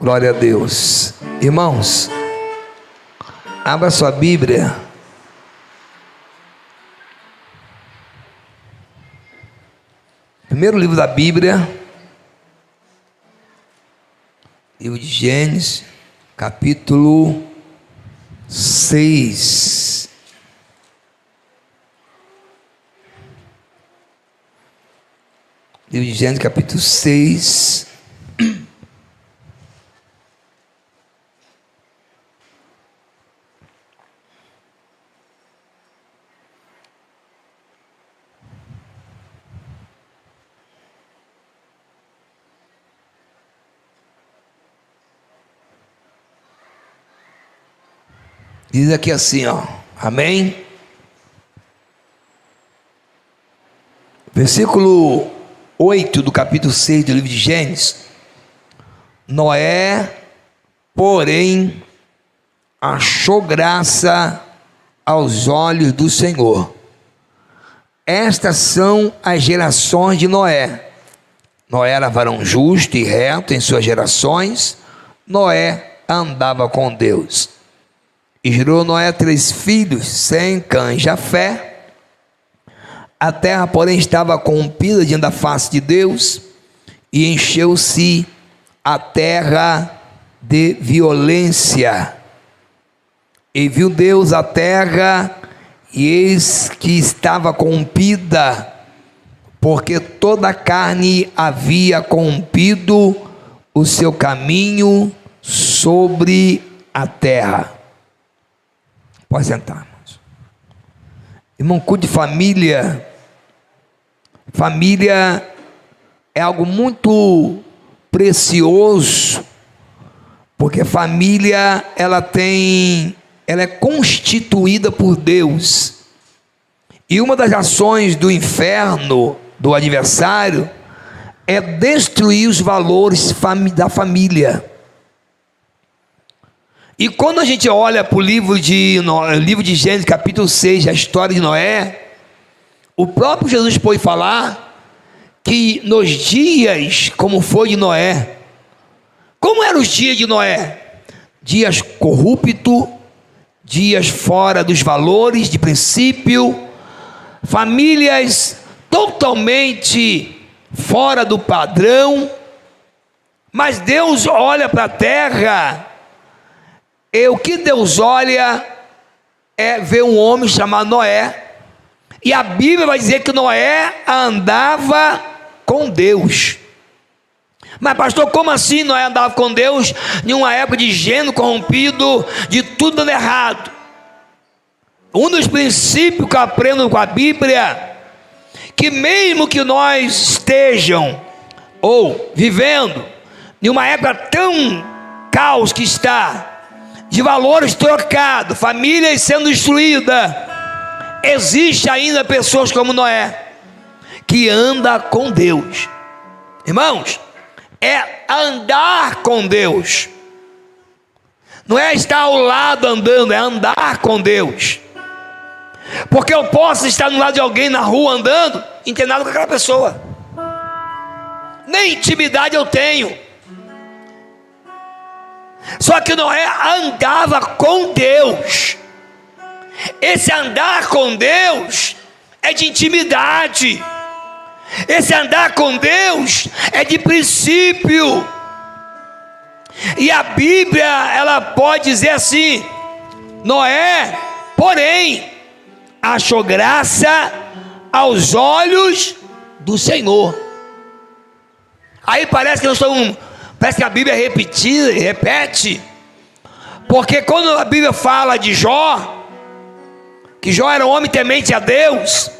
Glória a Deus. Irmãos, abra sua Bíblia. Primeiro livro da Bíblia, livro de Gênesis, capítulo 6. Livro de Gênesis, capítulo 6. Diz aqui assim, ó, amém? Versículo 8 do capítulo 6 do livro de Gênesis. Noé, porém, achou graça aos olhos do Senhor. Estas são as gerações de Noé. Noé era varão justo e reto em suas gerações. Noé andava com Deus. E gerou Noé 3 filhos, Sem, Cã e Jafé. A terra, porém, estava corrompida diante da face de Deus, e encheu-se a terra de violência. E viu Deus a terra, e eis que estava corrompida, porque toda a carne havia corrompido o seu caminho sobre a terra. Pode sentar, irmãos. Irmão, culto de família. Família é algo muito precioso, porque família ela é constituída por Deus. E uma das ações do inferno, do adversário, é destruir os valores da família. E quando a gente olha para o livro de Gênesis, capítulo 6, a história de Noé, o próprio Jesus pôde falar que nos dias como foi de Noé, como eram os dias de Noé? Dias corruptos, dias fora dos valores de princípio, famílias totalmente fora do padrão. Mas Deus olha para a terra, e o que Deus olha é ver um homem chamado Noé. E a Bíblia vai dizer que Noé andava com Deus. Mas pastor, como assim Noé andava com Deus em uma época de gênero corrompido, de tudo dando errado? Um dos princípios que eu aprendo com a Bíblia, que mesmo que nós estejam ou vivendo em uma época tão caos que está, de valores trocados, famílias sendo destruídas, existe ainda pessoas como Noé, que anda com Deus. Irmãos, é andar com Deus, não é estar ao lado andando, é andar com Deus. Porque eu posso estar no lado de alguém na rua andando, e não ter nada com aquela pessoa, nem intimidade eu tenho. Só que Noé andava com Deus. Esse andar com Deus é de intimidade. Esse andar com Deus é de princípio. E a Bíblia, ela pode dizer assim: Noé, porém, achou graça aos olhos do Senhor. Aí parece que a Bíblia repete, porque quando a Bíblia fala de Jó, que Jó era um homem temente a Deus,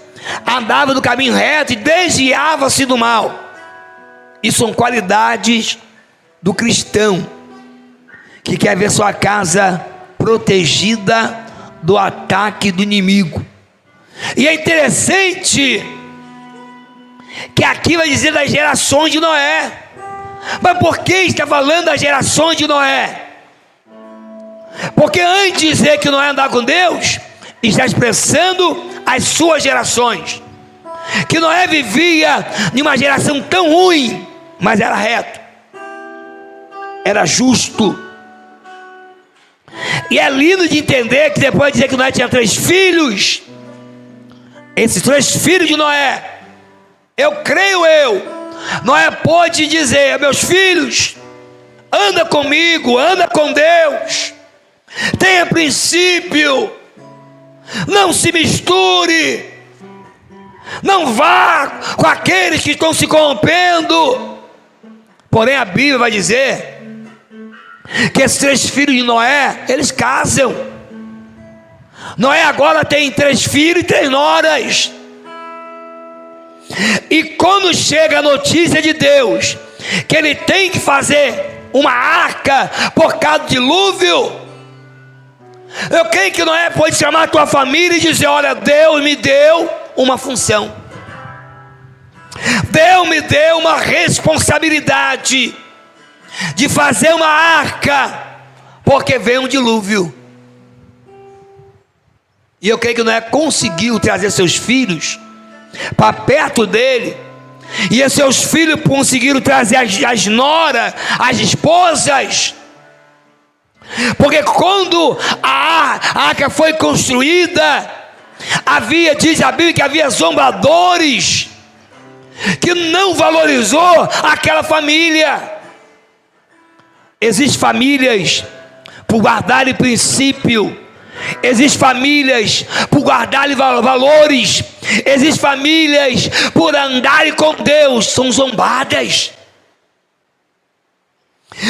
andava no caminho reto e desviava-se do mal. Isso são qualidades do cristão, que quer ver sua casa protegida do ataque do inimigo. E é interessante que aqui vai dizer das gerações de Noé. Mas por que está falando das gerações de Noé? Porque antes de dizer que Noé andava com Deus, está expressando as suas gerações. Que Noé vivia em uma geração tão ruim, mas era reto. era justo. E é lindo de entender que depois de dizer que Noé tinha 3 filhos, esses 3 filhos de Noé, Noé pôde dizer: meus filhos, anda comigo, anda com Deus, tenha princípio, não se misture, não vá com aqueles que estão se corrompendo. Porém a Bíblia vai dizer que esses 3 filhos de Noé, eles casam. Noé agora tem 3 filhos e 3 noras. E quando chega a notícia de Deus que ele tem que fazer uma arca por causa do dilúvio, eu creio que Noé pode chamar a tua família e dizer: olha, Deus me deu uma função, Deus me deu uma responsabilidade de fazer uma arca, porque veio um dilúvio. E eu creio que Noé conseguiu trazer seus filhos para perto dele, e os seus filhos conseguiram trazer as noras, as esposas, porque quando a arca foi construída, diz a Bíblia que havia zombadores que não valorizou aquela família. Existem famílias por guardarem princípio, existem famílias por guardarem valores, existem famílias por andarem com Deus, são zombadas.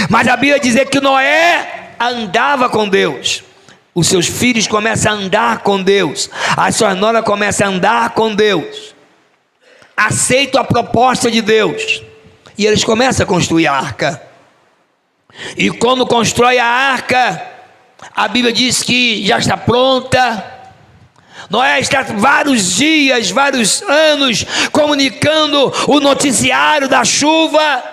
Mas a Bíblia diz que Noé andava com Deus, os seus filhos começam a andar com Deus, as suas noras começam a andar com Deus, aceitam a proposta de Deus, e eles começam a construir a arca. E quando constrói a arca, a Bíblia diz que já está pronta. Noé está vários dias, vários anos comunicando o noticiário da chuva.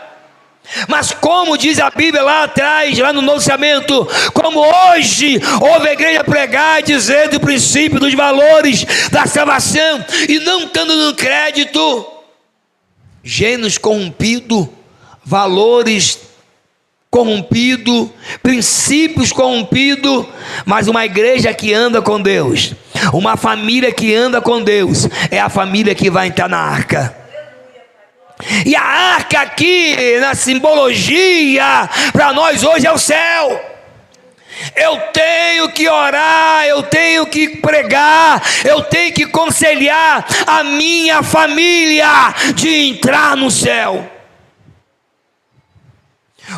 Mas como diz a Bíblia lá atrás, lá no Novo Testamento, como hoje ouve a igreja pregar dizendo o princípio dos valores da salvação e não estando no crédito, gênios corrompidos, valores corrompido, princípios corrompidos, mas uma igreja que anda com Deus, uma família que anda com Deus, é a família que vai entrar na arca. E a arca aqui, na simbologia, para nós hoje é o céu. Eu tenho que orar, eu tenho que pregar, eu tenho que aconselhar a minha família de entrar no céu.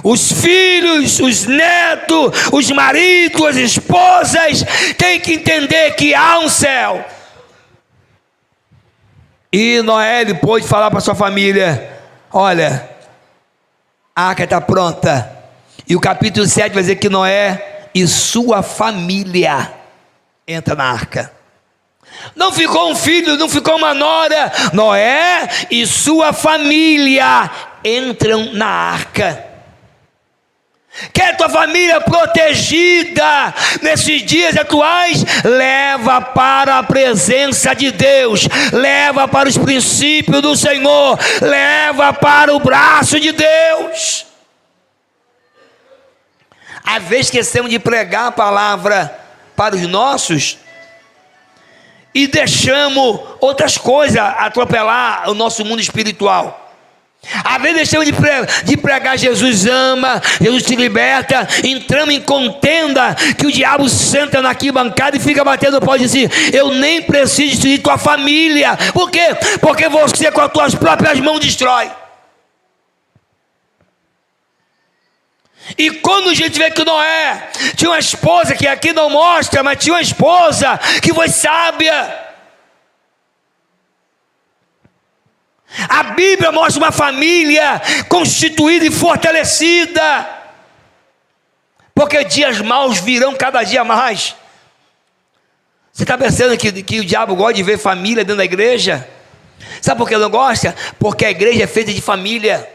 Os filhos, os netos, os maridos, as esposas têm que entender que há um céu. E Noé, ele pôde falar para sua família: olha, a arca está pronta. E o capítulo 7 vai dizer que Noé e sua família entram na arca. Não ficou um filho, não ficou uma nora. Noé e sua família entram na arca. Quer tua família protegida nesses dias atuais? Leva para a presença de Deus, leva para os princípios do Senhor, leva para o braço de Deus. Às vezes esquecemos de pregar a palavra para os nossos e deixamos outras coisas atropelar o nosso mundo espiritual. Às vezes deixamos de pregar Jesus ama, Jesus te liberta, entramos em contenda que o diabo senta na arquibancada e fica batendo pau e diz assim: eu nem preciso destruir tua família. Por quê? Porque você com as tuas próprias mãos destrói. E quando a gente vê que Noé tinha uma esposa, que aqui não mostra, mas tinha uma esposa que foi sábia. A Bíblia mostra uma família constituída e fortalecida, porque dias maus virão cada dia mais. Você está pensando que o diabo gosta de ver família dentro da igreja? Sabe por que ele não gosta? Porque a igreja é feita de família.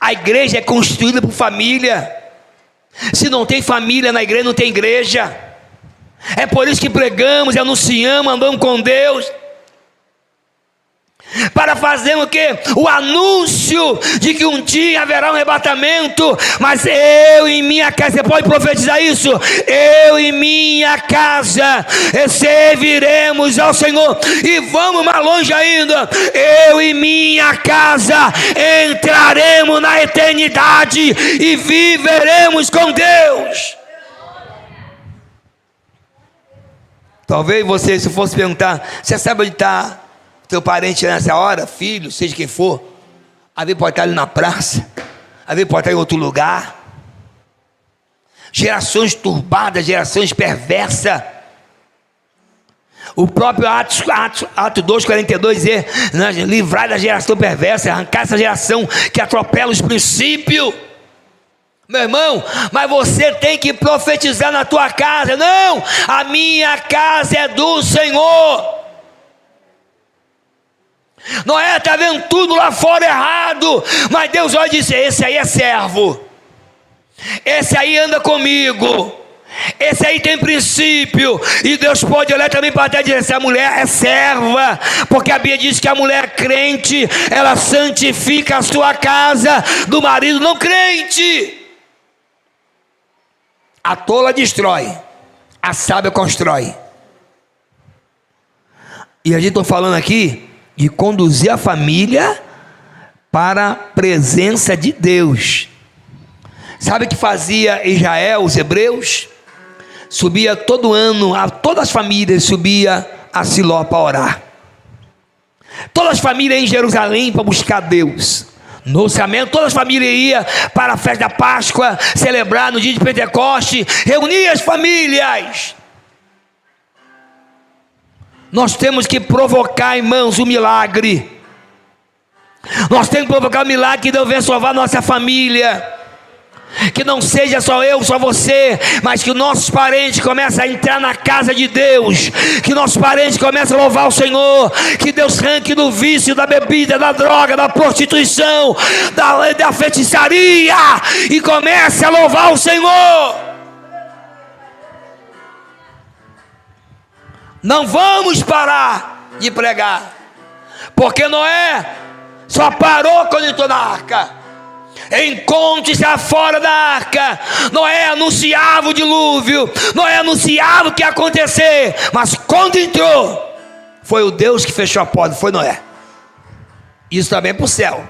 A igreja é constituída por família. Se não tem família na igreja, não tem igreja. É por isso que pregamos, anunciamos, andamos com Deus. para fazer o quê? O anúncio de que um dia haverá um arrebatamento. Mas eu e minha casa, você pode profetizar isso? Eu e minha casa serviremos ao Senhor. E vamos mais longe ainda, eu e minha casa entraremos na eternidade e viveremos com Deus. Talvez você, se fosse perguntar, você sabe onde está teu parente nessa hora, filho, seja quem for? Às vezes pode estar ali na praça, às vezes pode estar em outro lugar. Gerações turbadas, gerações perversas. O próprio Atos 2,42 diz, né, livrar da geração perversa, arrancar essa geração que atropela os princípios. Meu irmão, mas você tem que profetizar na tua casa. Não, a minha casa é do Senhor. Noé está vendo tudo lá fora errado, mas Deus olha e diz, esse aí é servo, esse aí anda comigo, esse aí tem princípio. E Deus pode olhar também para trás e dizer, essa mulher é serva, porque a Bíblia diz que a mulher crente, ela santifica a sua casa do marido não crente. A tola destrói, a sábia constrói. E a gente está falando aqui de conduzir a família para a presença de Deus. Sabe o que fazia Israel, os hebreus? Subia todo ano, todas as famílias subia a Siló para orar. Todas as famílias em Jerusalém para buscar Deus. No orçamento, todas as famílias iam para a festa da Páscoa, celebrar no dia de Pentecoste, reunir as famílias. Nós temos que provocar, irmãos, o milagre. Nós temos que provocar o milagre que Deus venha salvar nossa família. Que não seja só eu, só você, mas que nossos parentes comecem a entrar na casa de Deus. Que nossos parentes comecem a louvar o Senhor. Que Deus arranque do vício, da bebida, da droga, da prostituição, da feitiçaria, e comece a louvar o Senhor. Não vamos parar de pregar, porque Noé só parou quando entrou na arca. Encontre-se fora da arca. Noé anunciava o dilúvio, Noé anunciava o que ia acontecer, mas quando entrou, foi o Deus que fechou a porta, foi Noé. Isso também é para o céu.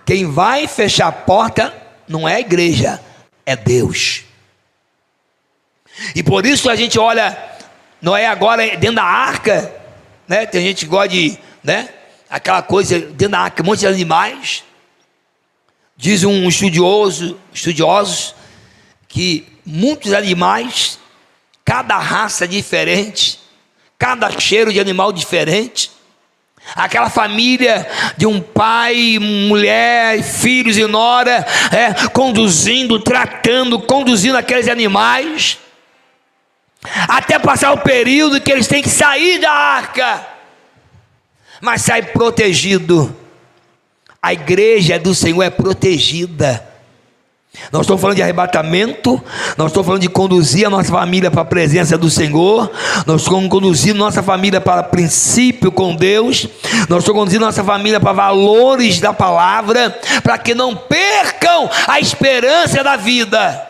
Quem vai fechar a porta não é a igreja, é Deus. E por isso a gente olha Noé agora dentro da arca, né? Tem gente que gosta de, né, aquela coisa dentro da arca, um monte de animais. Diz um estudiosos que muitos animais, cada raça diferente, cada cheiro de animal diferente. Aquela família de um pai, mulher, filhos e nora, conduzindo, tratando, conduzindo aqueles animais, até passar o período que eles têm que sair da arca, mas sai protegido. A igreja do Senhor é protegida. Nós estamos falando de arrebatamento, nós estamos falando de conduzir a nossa família para a presença do Senhor, nós estamos conduzindo nossa família para princípio com Deus, nós estamos conduzindo nossa família para valores da palavra, para que não percam a esperança da vida.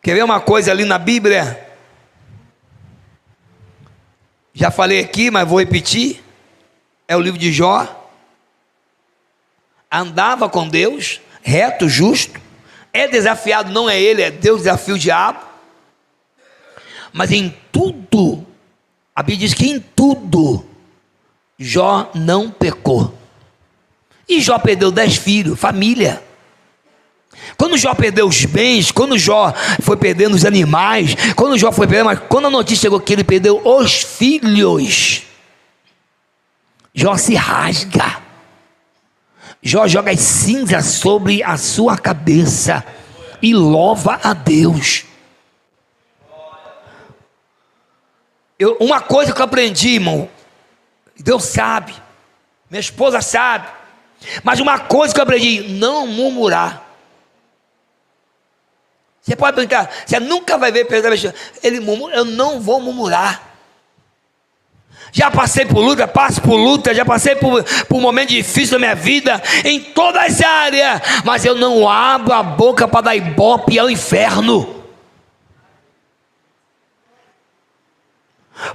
Quer ver uma coisa ali na Bíblia? Já falei aqui, mas vou repetir. É o livro de Jó. Andava com Deus, reto, justo. É desafiado, não é ele, é Deus desafia o diabo. Mas em tudo, a Bíblia diz que em tudo Jó não pecou. E Jó perdeu 10 filhos, família. Quando Jó perdeu os bens, quando Jó foi perdendo os animais, quando Jó foi perdendo, mas quando a notícia chegou que ele perdeu os filhos, Jó se rasga. Jó joga as cinzas sobre a sua cabeça e louva a Deus. Uma coisa que eu aprendi, irmão, Deus sabe, minha esposa sabe, mas uma coisa que eu aprendi: não murmurar. Você pode perguntar, você nunca vai ver ele murmura. Eu não vou murmurar. Já passei por luta, passo por luta, já passei por um momento difícil da minha vida, em todas as áreas, mas eu não abro a boca para dar ibope ao inferno,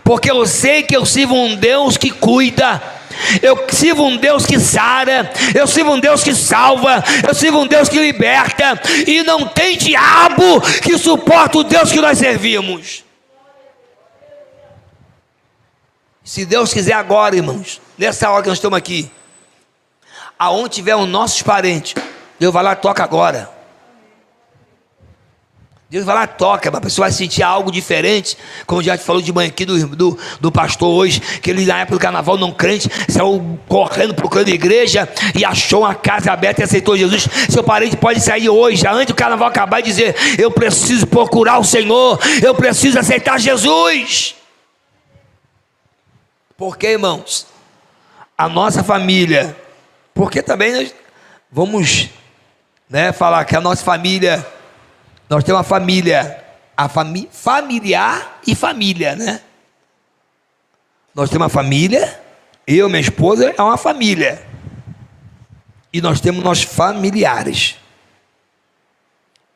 porque eu sei que eu sirvo um Deus que cuida, eu sirvo um Deus que sara, eu sirvo um Deus que salva, eu sirvo um Deus que liberta, e não tem diabo que suporte o Deus que nós servimos. Se Deus quiser agora, irmãos, nessa hora que nós estamos aqui, aonde tiver os nossos parentes, Deus vai lá e toca agora. Deus vai lá e toca, a pessoa vai sentir algo diferente, como já te falou de manhã aqui do pastor hoje, que ele na época do carnaval não crente, saiu correndo, procurando a igreja, e achou uma casa aberta e aceitou Jesus. Seu parente pode sair hoje, antes do carnaval acabar, e dizer: eu preciso procurar o Senhor, eu preciso aceitar Jesus. Porque, irmãos, a nossa família, porque também nós vamos, falar que a nossa família, nós temos uma família, familiar e família, né? Nós temos uma família, eu, minha esposa, é uma família, e nós temos nossos familiares.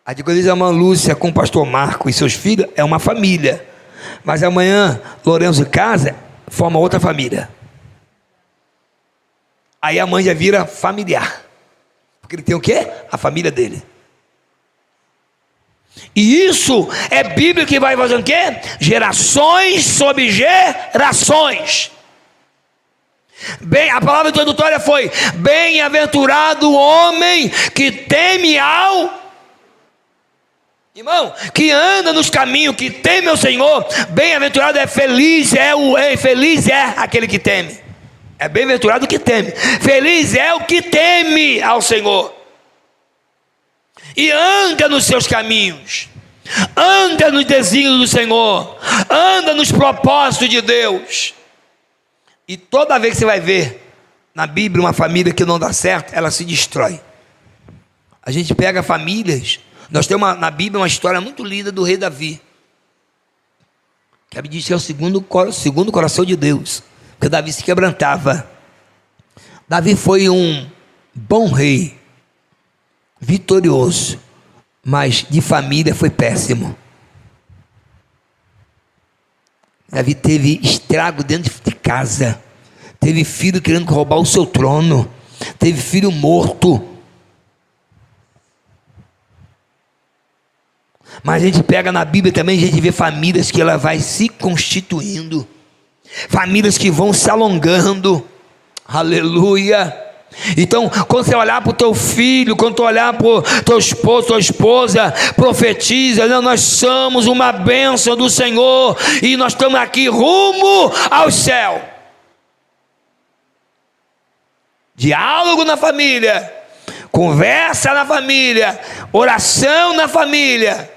A diaconisa irmã Lúcia com o pastor Marco e seus filhos é uma família, mas amanhã Lourenço casa forma outra família. Aí a mãe já vira familiar, porque ele tem o quê? A família dele. E isso é Bíblia que vai fazendo o quê? Gerações sobre gerações. Bem, a palavra introdutória foi: bem-aventurado o homem que teme ao... Irmão, que anda nos caminhos, que teme ao Senhor. Bem-aventurado feliz é aquele que teme. É bem-aventurado o que teme. Feliz é o que teme ao Senhor e anda nos seus caminhos, anda nos desígnios do Senhor, anda nos propósitos de Deus. E toda vez que você vai ver na Bíblia uma família que não dá certo, ela se destrói. A gente pega famílias. Nós temos na Bíblia uma história muito linda do rei Davi, que a Bíblia diz que é o segundo coração de Deus, porque Davi se quebrantava. Davi foi um bom rei, vitorioso, mas de família foi péssimo. Davi teve estrago dentro de casa, teve filho querendo roubar o seu trono, teve filho morto. Mas a gente pega na Bíblia também, a gente vê famílias que ela vai se constituindo, famílias que vão se alongando. Aleluia. Então, quando você olhar para o teu filho, quando tu olhar para o teu esposo, tua esposa, profetiza: não, nós somos uma bênção do Senhor, e nós estamos aqui rumo ao céu. Diálogo na família, conversa na família, oração na família.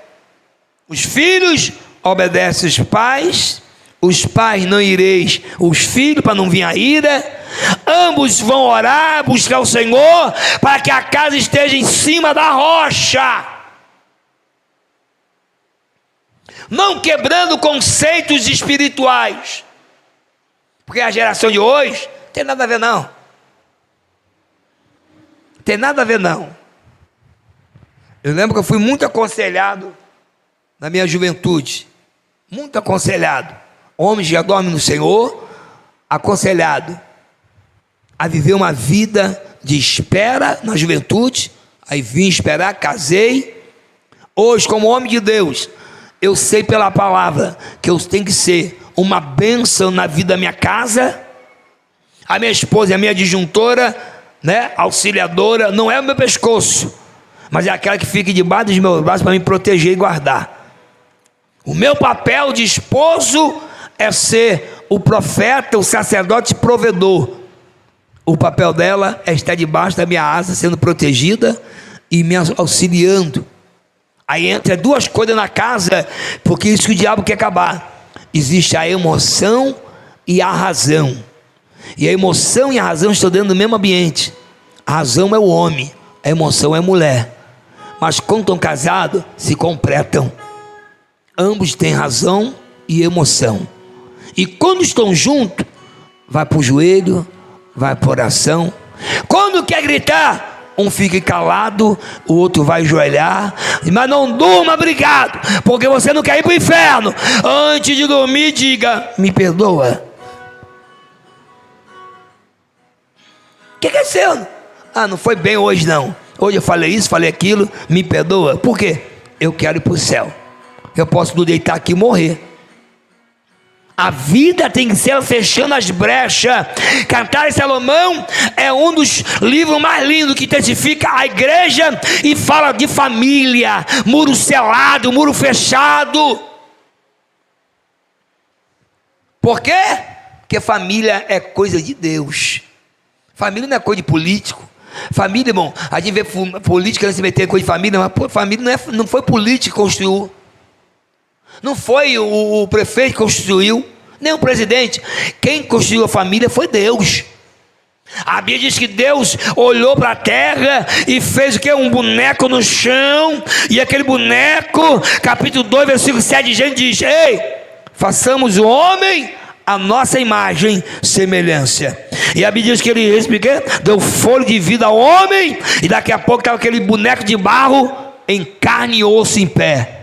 Os filhos obedecem os pais não ireis os filhos, para não vir a ira. Ambos vão orar, buscar o Senhor, para que a casa esteja em cima da rocha, não quebrando conceitos espirituais, porque a geração de hoje não tem nada a ver não, tem nada a ver não. Eu lembro que eu fui muito aconselhado na minha juventude, muito aconselhado, homens já dormem no Senhor, aconselhado a viver uma vida de espera na juventude. Aí vim esperar, casei. Hoje, como homem de Deus, eu sei pela palavra que eu tenho que ser uma bênção na vida da minha casa. A minha esposa é a minha adjuntora, auxiliadora, não é o meu pescoço, mas é aquela que fica debaixo dos meus braços para me proteger e guardar. O meu papel de esposo é ser o profeta, o sacerdote provedor. O papel dela é estar debaixo da minha asa, sendo protegida e me auxiliando. Aí entra duas coisas na casa, porque isso que o diabo quer acabar. Existe a emoção e a razão. E a emoção e a razão estão dentro do mesmo ambiente. A razão é o homem, a emoção é a mulher. Mas quando estão casados, se completam. Ambos têm razão e emoção. E quando estão juntos, vai para o joelho, vai para a oração. Quando quer gritar, um fica calado, o outro vai ajoelhar. Mas não durma brigado, porque você não quer ir para o inferno. Antes de dormir, diga: me perdoa. O que é seu? Ah, não foi bem hoje não. Hoje eu falei isso, falei aquilo, me perdoa. Por quê? Eu quero ir para o céu. Eu posso deitar aqui e morrer. A vida tem que ser fechando as brechas. Cantares de Salomão é um dos livros mais lindos que testifica a igreja e fala de família, muro selado, muro fechado. Por quê? Porque família é coisa de Deus. Família não é coisa de político. Família, irmão, a gente vê política se meter em coisa de família, mas família não foi político que construiu. Não foi o prefeito que construiu, nem o presidente. Quem construiu a família foi Deus. A Bíblia diz que Deus olhou para a terra e fez o que? Um boneco no chão. E aquele boneco, capítulo 2, versículo 7 diz: ei, façamos o homem a nossa imagem, semelhança. E a Bíblia diz que ele deu fôlego de vida ao homem, e daqui a pouco estava aquele boneco de barro em carne e osso em pé.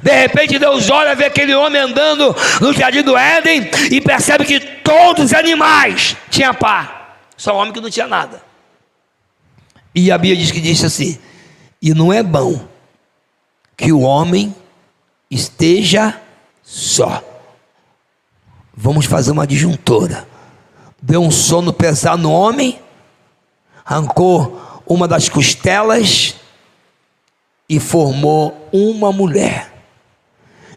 De repente Deus olha, vê aquele homem andando no jardim do Éden e percebe que todos os animais tinham pá, só o homem que não tinha nada. E a Bíblia diz que disse assim: e não é bom que o homem esteja só. Vamos fazer uma disjuntora. Deu um sono pesado no homem, arrancou uma das costelas e formou uma mulher.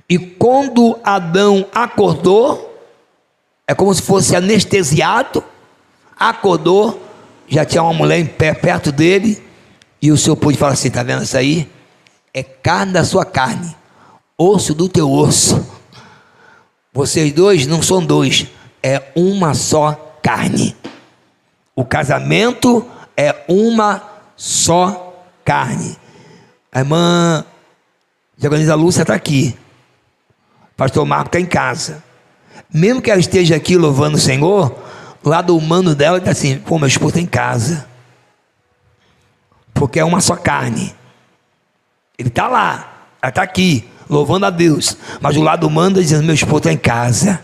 E quando Adão acordou, é como se fosse anestesiado, acordou, já tinha uma mulher em pé perto dele, e o Senhor pôde falar assim: está vendo isso aí? É carne da sua carne, osso do teu osso. Vocês dois não são dois, é uma só carne. O casamento é uma só carne. A irmã Diagonisa Lúcia está aqui, pastor Marco está em casa. Mesmo que ela esteja aqui louvando o Senhor, o lado humano dela está assim: pô, meu esposo está em casa, porque é uma só carne. Ele está lá, ela está aqui louvando a Deus, mas o lado humano está dizendo: meu esposo está em casa,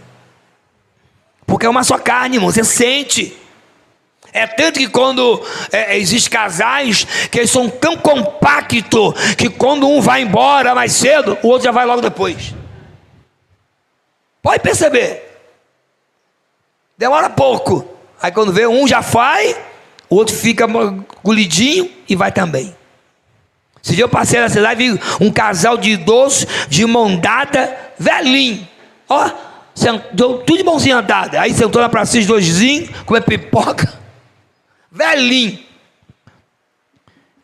porque é uma só carne, irmão. Você sente. É tanto que quando existem casais que eles são tão compactos que quando um vai embora mais cedo, o outro já vai logo depois. Pode perceber. Demora pouco. Aí quando vê, um já vai, o outro fica engolidinho e vai também. Esse dia eu passei na cidade e vi um casal de idosos de mão dada, velhinho. Ó, sentou tudo de mãozinha dada. Aí sentou na pracinha de doisinho, comer pipoca. Velhinho.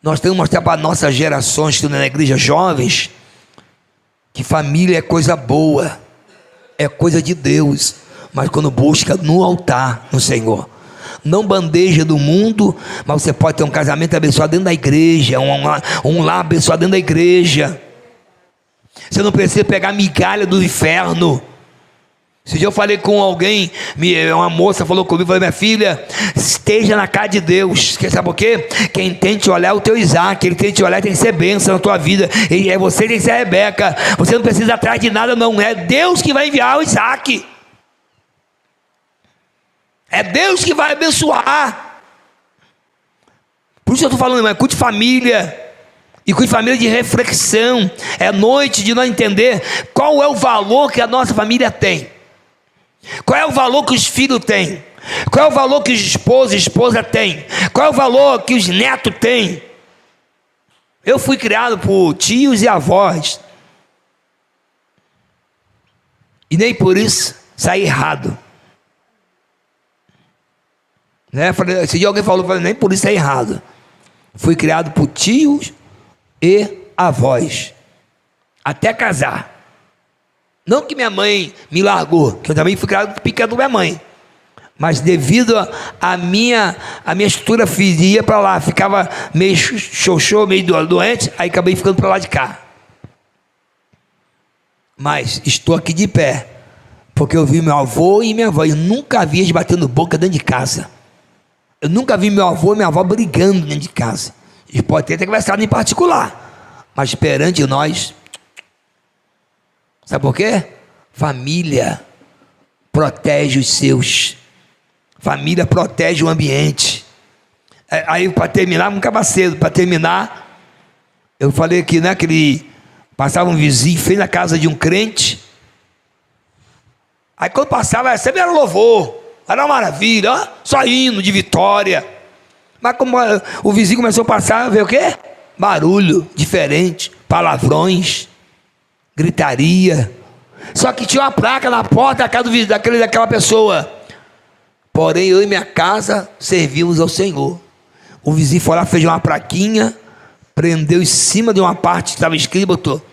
Nós temos que mostrar para nossas gerações que estão na igreja, jovens, que família é coisa boa, é coisa de Deus, mas quando busca no altar, no Senhor. Não bandeja do mundo, mas você pode ter um casamento abençoado dentro da igreja, um lar abençoado dentro da igreja. Você não precisa pegar migalha do inferno. Esse dia eu falei com alguém, uma moça falou comigo, falou: minha filha, esteja na casa de Deus. Quer saber por quê? Quem tem te olhar é o teu Isaac, ele tem te olhar, tem que ser bênção na tua vida. E é você que tem que ser a Rebeca. Você não precisa ir atrás de nada, não. É Deus que vai enviar o Isaac. É Deus que vai abençoar. Por isso eu estou falando, é culto de família. E culto de família de reflexão. É noite de nós entender qual é o valor que a nossa família tem. Qual é o valor que os filhos têm? Qual é o valor que os esposos e esposa têm? Qual é o valor que os netos têm? Eu fui criado por tios e avós, e nem por isso saí errado, né? Esse dia alguém falou, nem por isso saí errado. Fui criado por tios e avós, até casar. Não que minha mãe me largou, que eu também fui criado pequeno da minha mãe, mas devido à minha estrutura física, ia para lá, ficava meio xoxô, meio doente, aí acabei ficando para lá de cá. Mas estou aqui de pé, Porque eu vi meu avô e minha avó. Eu nunca vi eles batendo boca dentro de casa. Eu nunca vi meu avô e minha avó brigando dentro de casa. Eles podem ter conversado em particular, mas perante nós, sabe por quê? Família protege os seus. Família protege o ambiente. Aí, para terminar, nunca vai cedo. Para terminar, eu falei aqui, né, que ele passava um vizinho, fez na casa de um crente. Aí quando passava, sempre era louvor, era uma maravilha, ó, só hino de vitória. Mas como o vizinho começou a passar, veio o quê? Barulho diferente, palavrões, gritaria. Só que tinha uma placa na porta da casa daquela pessoa. Porém, eu e minha casa servimos ao Senhor. O vizinho foi lá, fez uma plaquinha, prendeu em cima de uma parte que estava escrito, botou.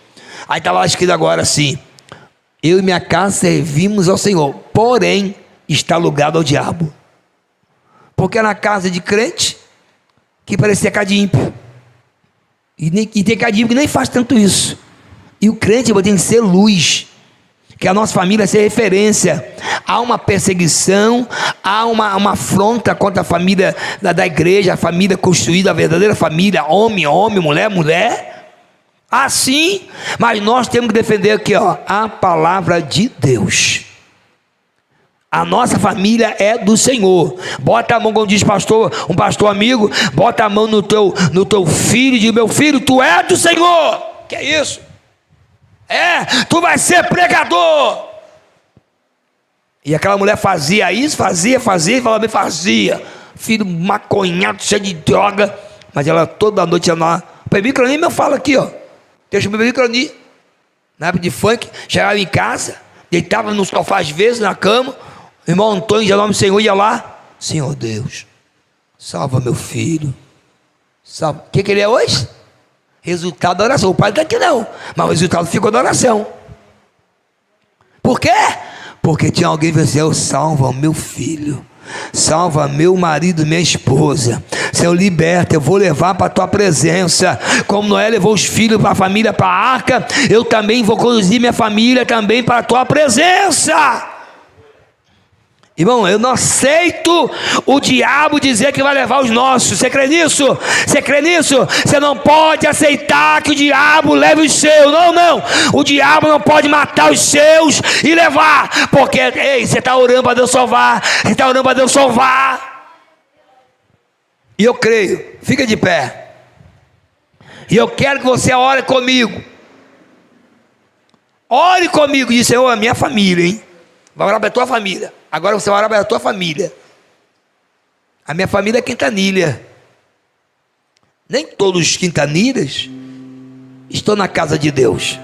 Aí estava lá escrito agora assim: eu e minha casa servimos ao Senhor, porém está alugado ao diabo. Porque era na casa de crente que parecia casa de ímpio. E tem casa de ímpio que nem faz tanto isso. E o crente tem que ser luz, que a nossa família seja referência. Há uma perseguição, há uma afronta contra a família da igreja, a família construída, a verdadeira família, homem, mulher, mulher. Assim, mas nós temos que defender aqui, ó, a palavra de Deus. A nossa família é do Senhor. Bota a mão, como diz um pastor amigo, bota a mão no teu filho e diz: meu filho, tu é do Senhor. Que é isso? Tu vai ser pregador. E aquela mulher fazia isso, fazia, e falava: fazia. Filho maconhado, cheio de droga. Mas ela toda noite ia lá. O Baby Crani me fala aqui, ó. Deixa o Baby Crani, na época de funk, chegava em casa, deitava no sofá às vezes, na cama. O irmão Antônio, já nome do Senhor, ia lá: Senhor Deus, salva meu filho. Salva. O que ele é hoje? Resultado da oração. O pai não está aqui não, mas o resultado ficou da oração. Por quê? Porque tinha alguém que disse: Senhor, salva o meu filho, salva meu marido, minha esposa. Senhor, liberta, eu vou levar para a tua presença. Como Noé levou os filhos para a família, para a arca, eu também vou conduzir minha família também para a tua presença. Irmão, eu não aceito o diabo dizer que vai levar os nossos. Você crê nisso? Você crê nisso? Você não pode aceitar que o diabo leve os seus. Não. O diabo não pode matar os seus e levar. Porque, ei, você está orando para Deus salvar. Você está orando para Deus salvar. E eu creio. Fica de pé. E eu quero que você ore comigo. Ore comigo e diz: Senhor, a minha família, hein? Vai orar para a tua família. Agora você vai orar para a tua família. A minha família é quintanilha. Nem todos os quintanilhas estão na casa de Deus.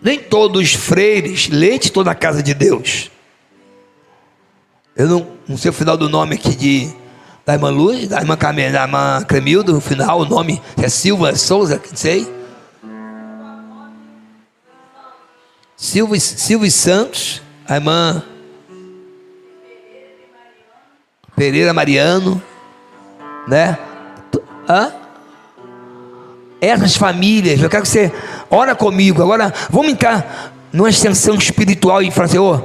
Nem todos os freires, leite, estão na casa de Deus. Eu não sei o final do nome aqui da irmã Luz, da irmã Cremilda, no final o nome é Silva Souza, não sei. Silvio Santos, a irmã Pereira Mariano, né? Essas famílias, eu quero que você ora comigo. Agora vamos entrar numa extensão espiritual e falar: Senhor,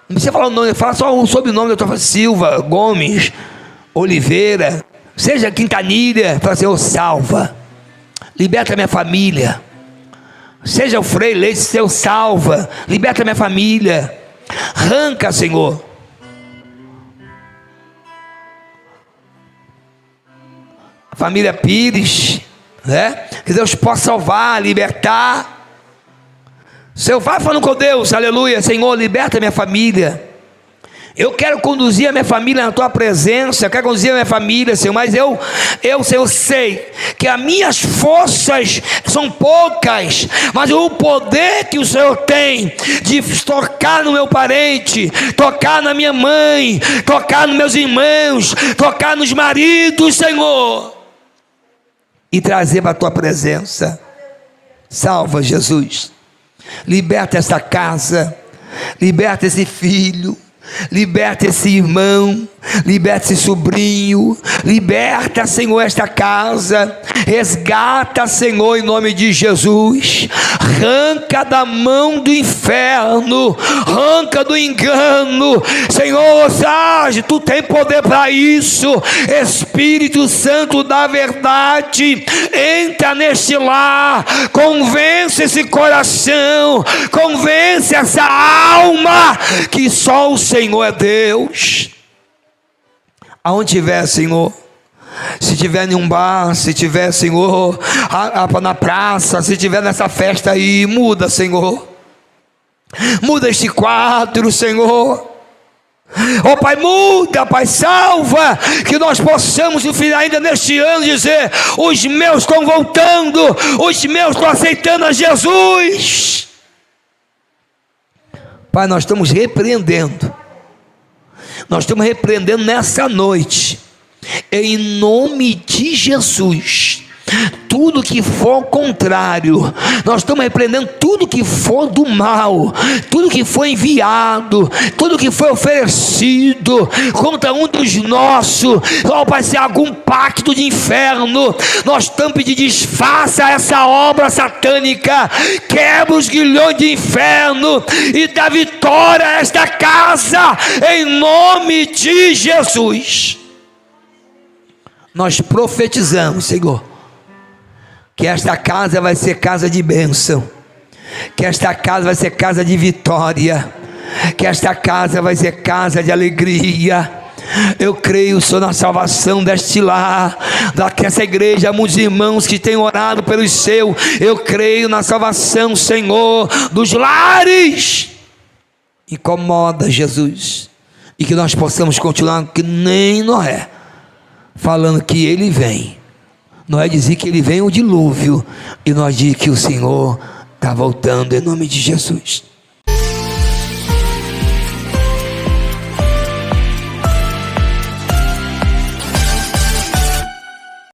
não precisa falar o nome, fala só o sobrenome. Eu estou falando Silva, Gomes, Oliveira, seja Quintanilha. Fala: Senhor, salva, liberta minha família. Seja o Frei Leite, Senhor, salva, liberta minha família. Arranca, Senhor. A família Pires, né? Que Deus possa salvar, libertar. Senhor, vai falando com Deus, aleluia. Senhor, liberta minha família. Eu quero conduzir a minha família na tua presença. Eu quero conduzir a minha família, Senhor. Mas Senhor, sei que as minhas forças são poucas, mas o poder que o Senhor tem de tocar no meu parente, tocar na minha mãe, tocar nos meus irmãos, tocar nos maridos, Senhor, e trazer para a tua presença. Salva, Jesus. Liberta essa casa, liberta esse filho, liberta esse irmão, liberta esse sobrinho, liberta, Senhor, esta casa, resgata, Senhor, em nome de Jesus, arranca da mão do inferno, arranca do engano, Senhor, age, tu tem poder para isso. Espírito Santo da verdade, entra neste lar, convence esse coração, convence essa alma, que só o Senhor é Deus. Aonde tiver, Senhor, se tiver em um bar, se tiver, Senhor, na praça, se tiver nessa festa aí, muda, Senhor, muda este quadro, Senhor. Oh Pai, muda, Pai, salva, que nós possamos no final, ainda neste ano, dizer: os meus estão voltando, os meus estão aceitando a Jesus. Pai, nós estamos repreendendo nessa noite, em nome de Jesus, tudo que for contrário. Nós estamos repreendendo tudo que for do mal, tudo que foi enviado, tudo que foi oferecido contra um dos nossos. Vai ser algum pacto de inferno, nós estamos pedindo: desfaça essa obra satânica, quebra os grilhões de inferno e dá vitória a esta casa, em nome de Jesus. Nós profetizamos, Senhor, que esta casa vai ser casa de bênção, que esta casa vai ser casa de vitória, que esta casa vai ser casa de alegria. Eu creio, Senhor, na salvação deste lar, dessa igreja, muitos irmãos que têm orado pelos seus. Eu creio na salvação, Senhor, dos lares. Incomoda, Jesus, e que nós possamos continuar que nem Noé, falando que Ele vem. Noé dizia que Ele vem o dilúvio, e nós dizemos que o Senhor está voltando, em nome de Jesus.